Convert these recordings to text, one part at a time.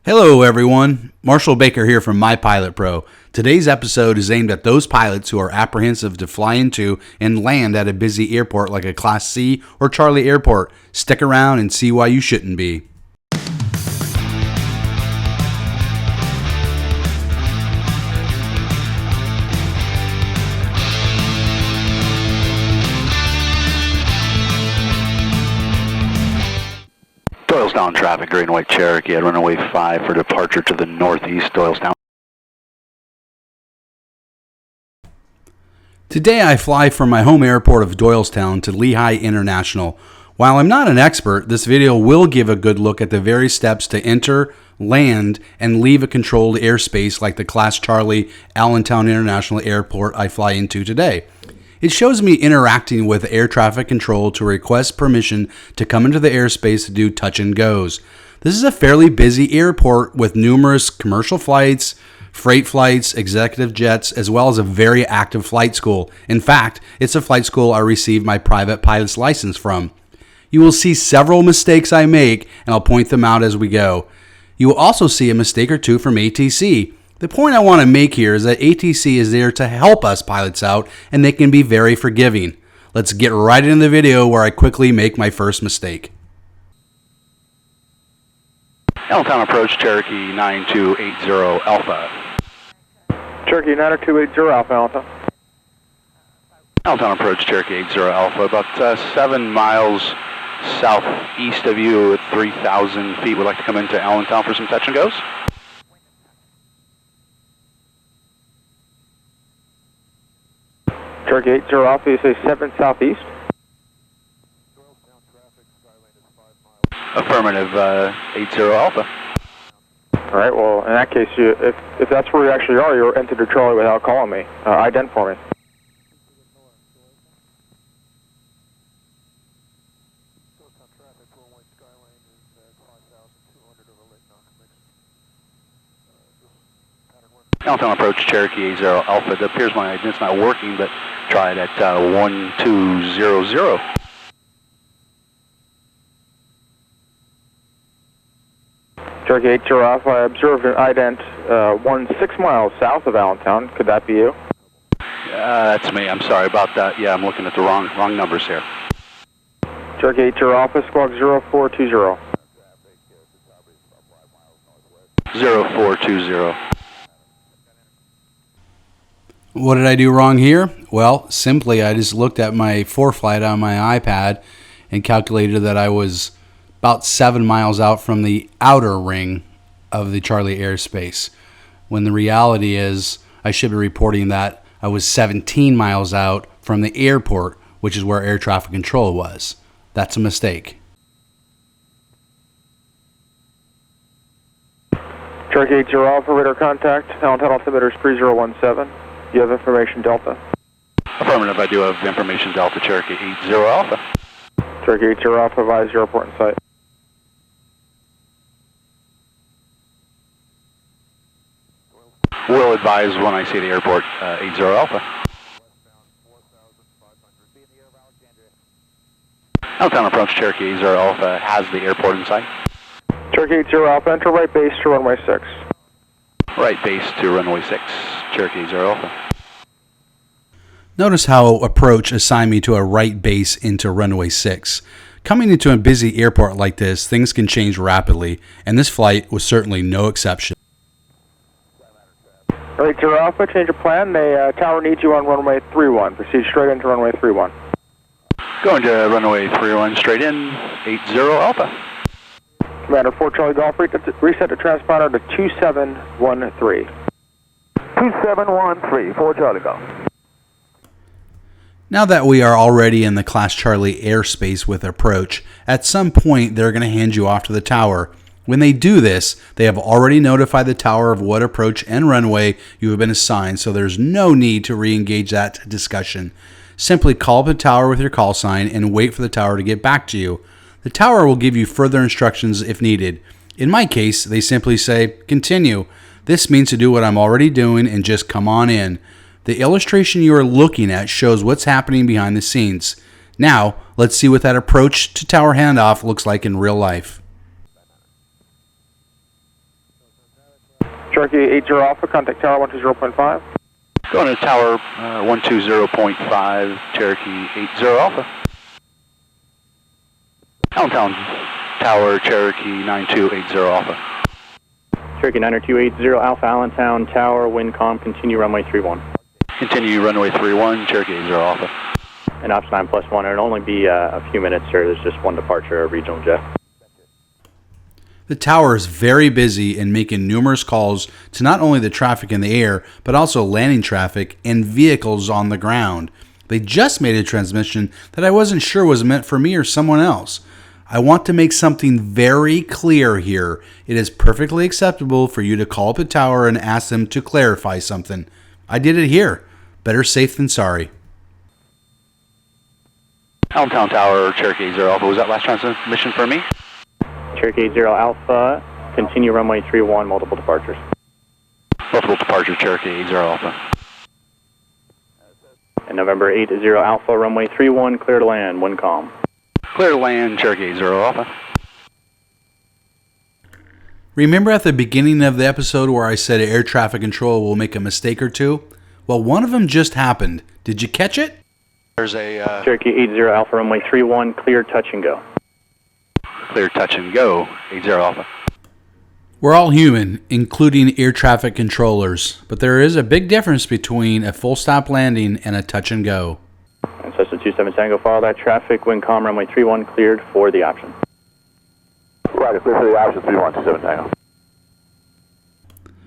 Hello everyone, Marshall Baker here from MyPilotPro. Today's episode is aimed at those pilots who are apprehensive to fly into and land at a busy airport like a Class C or Charlie Airport. Stick around and see why you shouldn't be. Doylestown traffic, green white Cherokee at runway 5 for departure to the northeast, Doylestown. Today I fly from my home airport of Doylestown to Lehigh International. While I'm not an expert, this video will give a good look at the various steps to enter, land, and leave a controlled airspace like the Class Charlie Int'l International Airport I fly into today. It shows me interacting with air traffic control to request permission to come into the airspace to do touch and goes. This is a fairly busy airport with numerous commercial flights, freight flights, executive jets, as well as a very active flight school. In fact, it's a flight school I received my private pilot's license from. You will see several mistakes I make, and I'll point them out as we go. You will also see a mistake or two from ATC. The point I want to make here is that ATC is there to help us pilots out, and they can be very forgiving. Let's get right into the video where I quickly make my first mistake. Allentown approach, Cherokee 9280 Alpha. Cherokee 9280 Alpha, Allentown. Allentown approach, Cherokee 80 Alpha, about 7 miles southeast of you at 3,000 feet. Would like to come into Allentown for some touch and goes. Cherokee 80 Alpha, you say 7 southeast? Affirmative, 80 Alpha. Alright, well, in that case, if that's where you actually are, you're entered to Charlie without calling me. Ident for me. Allentown approach, Cherokee 80 Alpha. It appears my ident's not working, but try it at 1200. Cherokee 80 Alpha, I observed an ident 6 miles south of Allentown. Could that be you? That's me. I'm sorry about that. Yeah, I'm looking at the wrong numbers here. Cherokee 80 Alpha, squawk 0420. 0420. What did I do wrong here? Well, simply I just looked at my ForeFlight on my iPad and calculated that I was about 7 miles out from the outer ring of the Charlie airspace, when the reality is I should be reporting that I was 17 miles out from the airport, which is where air traffic control was. That's a mistake. Cherokee 80 Alpha, radar contact. Allentown altimeter is 3017. You have information Delta? Affirmative, I do have information Delta, Cherokee 80 Alpha. Cherokee 80 Alpha, advise your airport in sight. Will advise when I see the airport, 80 Alpha. Allentown approach, Cherokee 80 Alpha has the airport in sight. Cherokee 80 Alpha, enter right base to runway 6. Right base to runway 6, Cherokee 80 Alpha. Notice how approach assigned me to a right base into runway 6. Coming into a busy airport like this, things can change rapidly, and this flight was certainly no exception. Right, 80 Alpha, change of plan. The tower needs you on runway 31. Proceed straight into runway 31. Going to runway 31 straight in, 80 Alpha. Commander 4 Charlie Golf, reset the transponder to 2713. 2713, 4 Charlie Golf. Now that we are already in the Class Charlie airspace with approach, at some point they're going to hand you off to the tower. When they do this, they have already notified the tower of what approach and runway you have been assigned, so there's no need to re-engage that discussion. Simply call up the tower with your call sign and wait for the tower to get back to you. The tower will give you further instructions if needed. In my case, they simply say, continue. This means to do what I'm already doing and just come on in. The illustration you are looking at shows what's happening behind the scenes. Now, let's see what that approach to tower handoff looks like in real life. Cherokee 80 Alpha, contact tower 120.5. Going to tower 120.5, Cherokee 80 Alpha. Allentown Tower, Cherokee 9280 Alpha. Cherokee 90280 Alpha, Allentown Tower, Windcom, continue runway 31. Continue runway 31, Cherokee 80 Alpha. And ops 9+1, it'll only be a few minutes, sir. There's just one departure, a regional jet. The tower is very busy and making numerous calls to not only the traffic in the air, but also landing traffic and vehicles on the ground. They just made a transmission that I wasn't sure was meant for me or someone else. I want to make something very clear here. It is perfectly acceptable for you to call up the tower and ask them to clarify something. I did it here. Better safe than sorry. Allentown Tower, Cherokee 80 Alpha. Was that last transmission for me? Cherokee 80 Alpha, continue runway 31, multiple departures. Multiple departure, Cherokee 80 Alpha. And November 80 Alpha, runway 31, clear to land, Windcom. Clear to land, Cherokee 80 Alpha. Remember at the beginning of the episode where I said air traffic control will make a mistake or two? Well, one of them just happened. Did you catch it? There's a Cherokee 80 Alpha, runway 31, clear touch and go. clear touch and go, 80 Alpha. We're all human, including air traffic controllers, but there is a big difference between a full stop landing and a touch and go. And Cessna 27 Tango, follow that traffic, Windcom, runway 31, cleared for the option. Right, clear for the option, 3127 Tango.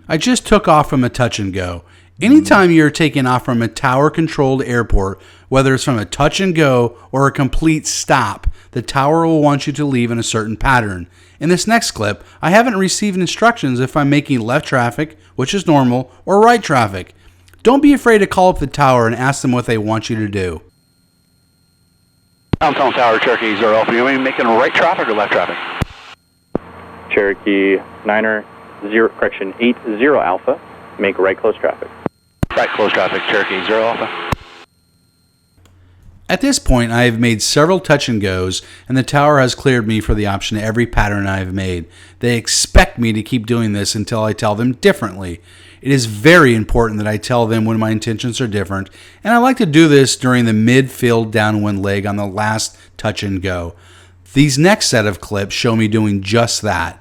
I just took off from a touch and go. Anytime you're taking off from a tower-controlled airport, whether it's from a touch and go or a complete stop, the tower will want you to leave in a certain pattern. In this next clip, I haven't received instructions if I'm making left traffic, which is normal, or right traffic. Don't be afraid to call up the tower and ask them what they want you to do. Allentown Tower, Cherokee 80 Alpha. You making right traffic or left traffic? Cherokee 80 Alpha, make right close traffic. Right, close traffic, Cherokee 80 Alpha. At this point, I have made several touch and goes, and the tower has cleared me for the option of every pattern I have made. They expect me to keep doing this until I tell them differently. It is very important that I tell them when my intentions are different, and I like to do this during the mid-field downwind leg on the last touch and go. These next set of clips show me doing just that.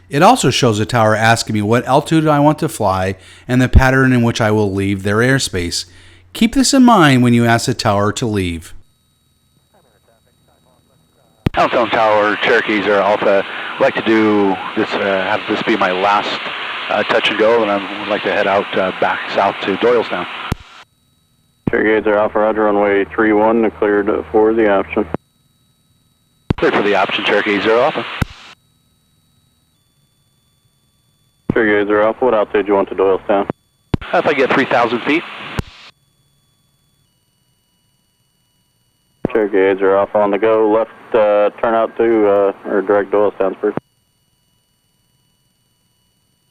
It also shows the tower asking me what altitude I want to fly and the pattern in which I will leave their airspace. Keep this in mind when you ask the tower to leave. Allentown Tower, Cherokee 80 Alpha. I'd like to do this, have this be my last touch and go, and I would like to head out back south to Doylestown. Cherokee 80 Alpha, roger, runway 31, cleared for the option. Cleared for the option, Cherokee 80 Alpha. Cherokee 80 Alpha, what altitude do you want to Doylestown? If I get 3,000 feet. Cherokee 80 Alpha on the go, left turn out to, or direct Doylestown, first.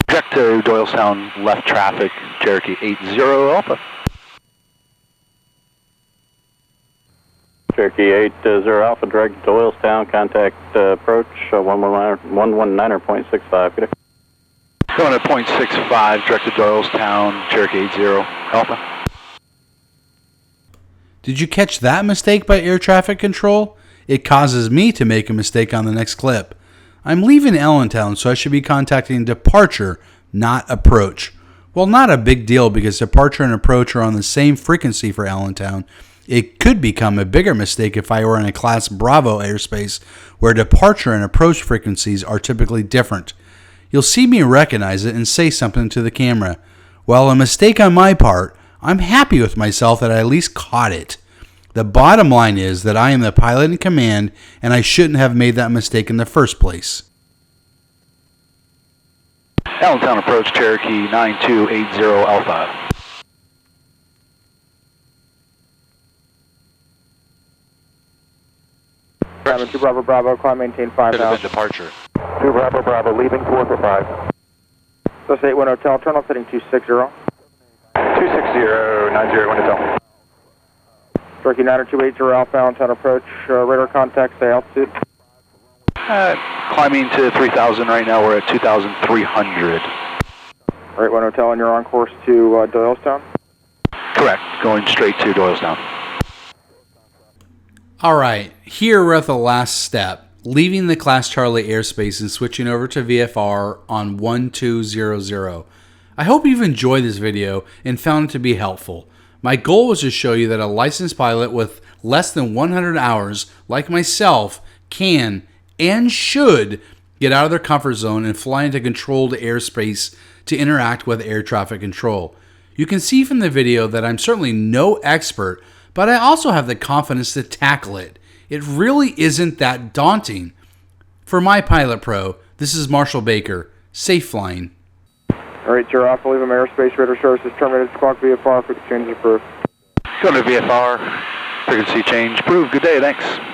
Direct to Doylestown, left traffic, Cherokee 80 Alpha. Cherokee 80 Alpha, direct to Doylestown, contact approach 119.65. Good day. Going at 0.65, direct to Doylestown, Cherokee 80 Alpha. Did you catch that mistake by air traffic control? It causes me to make a mistake on the next clip. I'm leaving Allentown, so I should be contacting departure, not approach. Well, not a big deal because departure and approach are on the same frequency for Allentown. It could become a bigger mistake if I were in a Class Bravo airspace where departure and approach frequencies are typically different. You'll see me recognize it and say something to the camera. Well, a mistake on my part, I'm happy with myself that I at least caught it. The bottom line is that I am the pilot in command and I shouldn't have made that mistake in the first place. Allentown approach, Cherokee 9280 Alpha. Bravo, 2 Bravo Bravo, climb maintain 5,000. Departure. 2 Bravo Bravo, leaving 4 for 5. Plus 81 Hotel, turn off setting 260. 260, 90, Hotel. Cherokee 90280 Alpha, Allentown approach, radar contact, stay altitude. Climbing to 3,000 right now, we're at 2,300. All right, 1 Hotel, and you're on course to Doylestown? Correct, going straight to Doylestown. All right, here we're at the last step, leaving the Class Charlie airspace and switching over to VFR on 1200. I hope you've enjoyed this video and found it to be helpful. My goal was to show you that a licensed pilot with less than 100 hours, like myself, can and should get out of their comfort zone and fly into controlled airspace to interact with air traffic control. You can see from the video that I'm certainly no expert, but I also have the confidence to tackle it. It really isn't that daunting. For MyPilotPro, this is Marshall Baker. Safe flying. All right, you're off. Leave them airspace. Radar services terminated. Squawk VFR. Frequency change approved. Going to VFR. Frequency change approved. Good day, thanks.